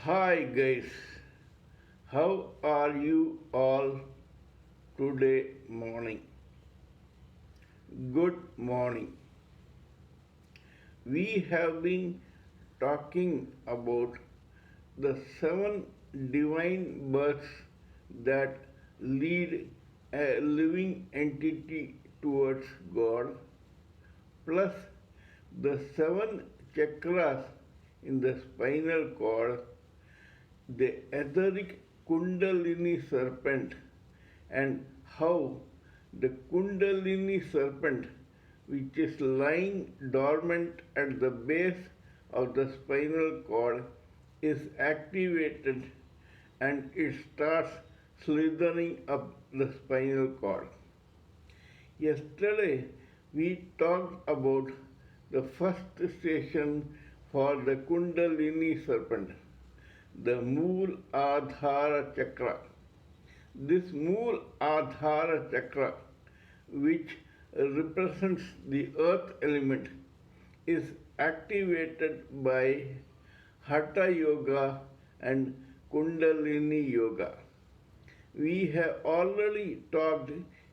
Hi guys, how are you all today morning? Good morning. We have been talking about the seven divine births that lead a living entity towards God, plus the seven chakras in the spinal cord, the etheric Kundalini serpent, and how the Kundalini serpent, which is lying dormant at the base of the spinal cord, is activated and it starts slithering up the spinal cord. Yesterday, we talked about the first station for the Kundalini serpent, the Mool Adhara chakra. This Mool Adhara chakra, which represents the earth element, is activated by Hatha Yoga and Kundalini Yoga. We have already talked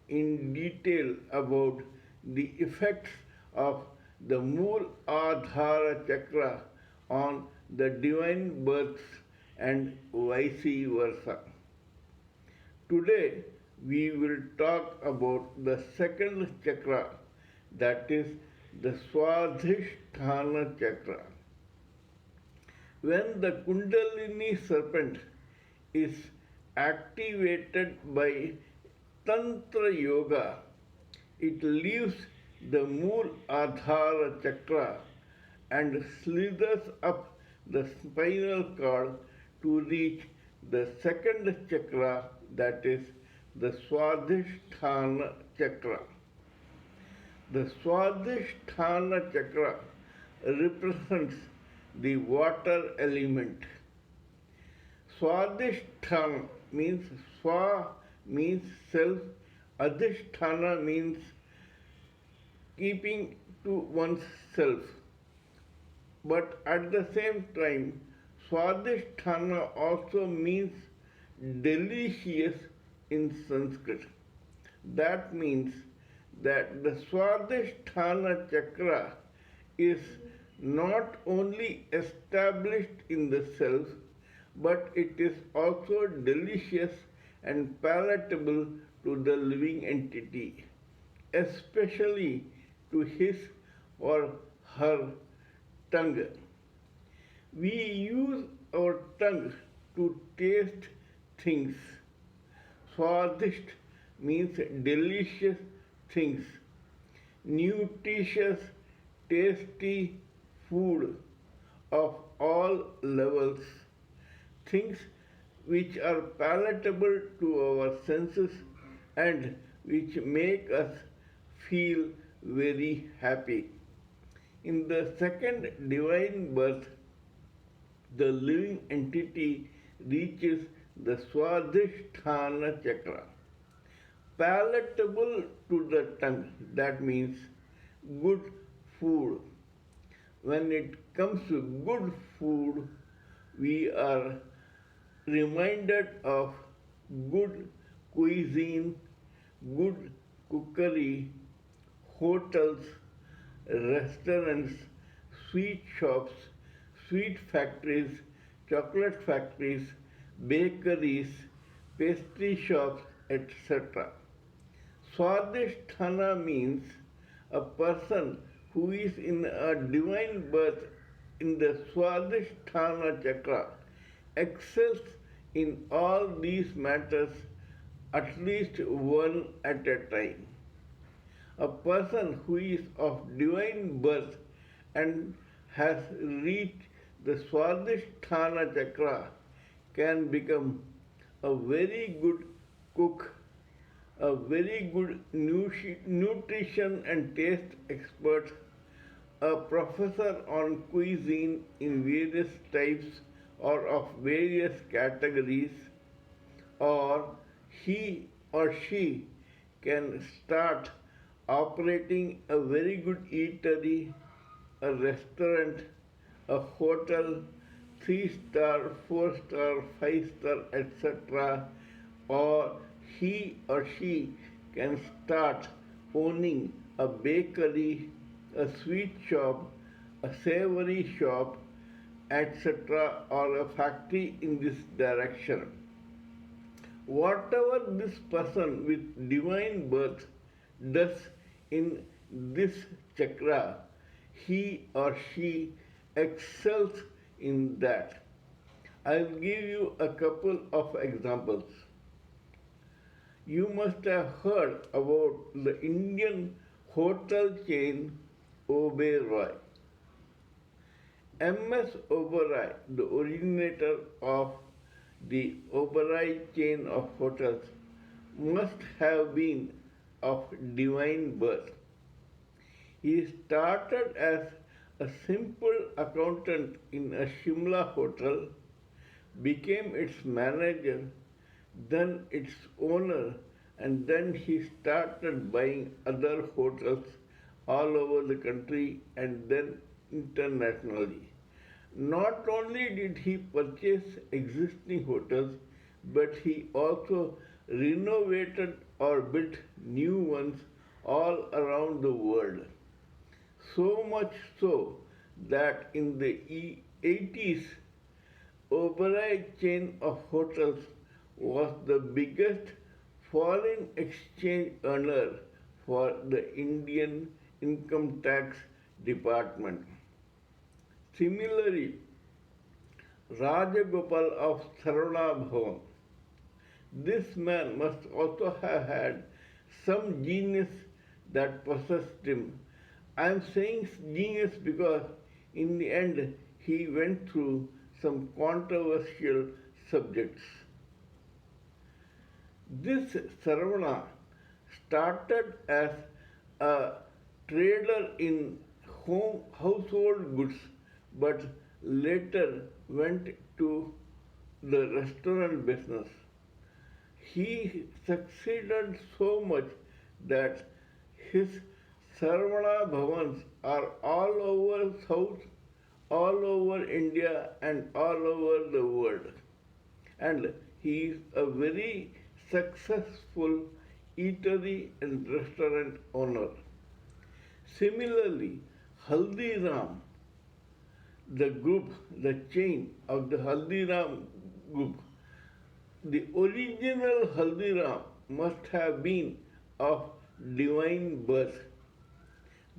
in detail about the effects of the Mool Adhara chakra on the divine births and vice versa. Today we will talk about the second chakra, that is the Swadhishthsna chakra. When the Kundalini serpent is activated by Tantra Yoga, it leaves the Mool Adhara chakra and slithers up the spinal cord to reach the second chakra, that is the Swadhishthsna chakra. The Swadhishthsna chakra represents the water element. Swadhisthana means Swa means self, Adhisthana means keeping to one's self. But at the same time, Swadhisthana also means delicious in Sanskrit. That means that the Swadhisthana chakra is not only established in the self, but it is also delicious and palatable to the living entity, especially to his or her tongue. We use our tongue to taste things. Swadhisth means delicious things, nutritious, tasty food of all levels, things which are palatable to our senses and which make us feel very happy. In the second divine birth, the living entity reaches the Swadhisthsna chakra. Palatable to the tongue, that means good food. When it comes to good food, we are reminded of good cuisine, good cookery, hotels, restaurants, sweet shops, sweet factories, chocolate factories, bakeries, pastry shops, etc. Swadhisthana means a person who is in a divine birth in the Swadhisthana chakra excels in all these matters, at least one at a time. A person who is of divine birth and has reached the Swadhisthana chakra can become a very good cook, a very good nutrition and taste expert, a professor on cuisine in various types or of various categories, or he or she can start operating a very good eatery, a restaurant, a hotel, 3 star, 4 star, 5 star, etc., or he or she can start owning a bakery, a sweet shop, a savory shop, etc., or a factory in this direction. Whatever this person with divine birth does in this chakra, he or she excels in that. I'll give you a couple of examples. You must have heard about the Indian hotel chain Oberoi. M.S. Oberoi, the originator of the Oberoi chain of hotels, must have been of divine birth. He started as a simple accountant in a Shimla hotel, became its manager, then its owner, and then he started buying other hotels all over the country and then internationally. Not only did he purchase existing hotels, but he also renovated or built new ones all around the world. So much so that in the 80s, Oberoi chain of hotels was the biggest foreign exchange earner for the Indian income tax department. Similarly, Rajagopal of Saravana Bhavan. This man must also have had some genius that possessed him. I am saying genius because in the end he went through some controversial subjects. This Saravana started as a trader in household goods but later went to the restaurant business. He succeeded so much that his Saravana Bhavans are all over South, all over India, and all over the world. And he is a very successful eatery and restaurant owner. Similarly, Haldiram, the group, the chain of the Haldiram group, the original Haldiram must have been of divine birth.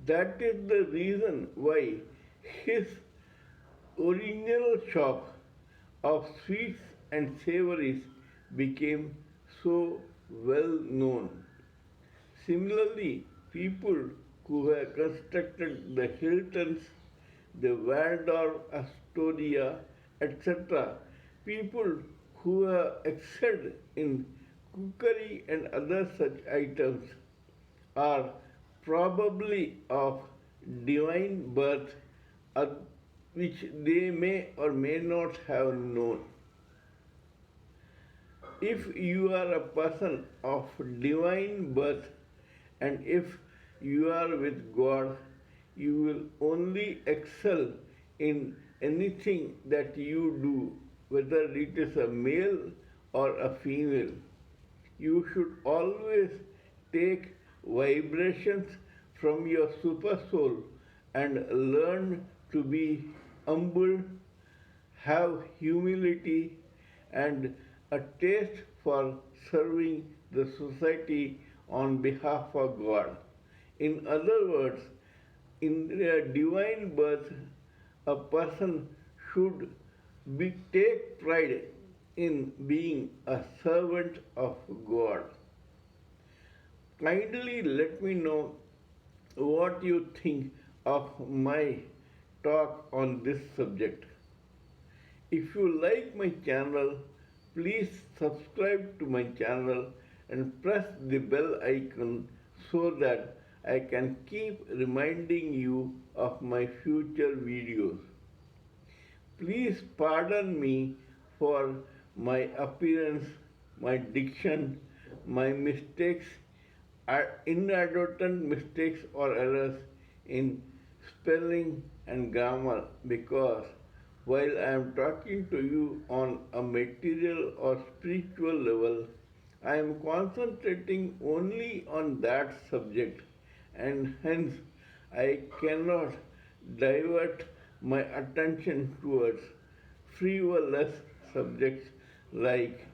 That is the reason why his original shop of sweets and savories became so well known. Similarly, people who have constructed the Hiltons, the Waldorf Astoria, etc., people who have excelled in cookery and other such items are probably of divine birth, which they may or may not have known. If you are a person of divine birth and if you are with God, you will only excel in anything that you do, whether it is a male or a female. You should always take vibrations from your super soul and learn to be humble, have humility, and a taste for serving the society on behalf of God. In other words, in their divine birth, a person should take pride in being a servant of God. Kindly let me know what you think of my talk on this subject. If you like my channel, please subscribe to my channel and press the bell icon so that I can keep reminding you of my future videos. Please pardon me for my appearance, my diction, my mistakes, inadvertent mistakes or errors in spelling and grammar because While I am talking to you on a material or spiritual level, I am concentrating only on that subject, and hence I cannot divert my attention towards frivolous subjects like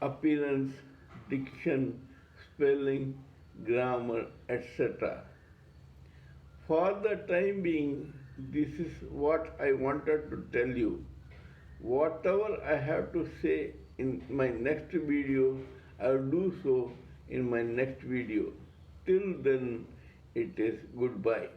appearance, diction, spelling, grammar, etc. For the time being, this is what I wanted to tell you. Whatever I have to say in my next video, I'll do so in my next video. Till then, it is goodbye.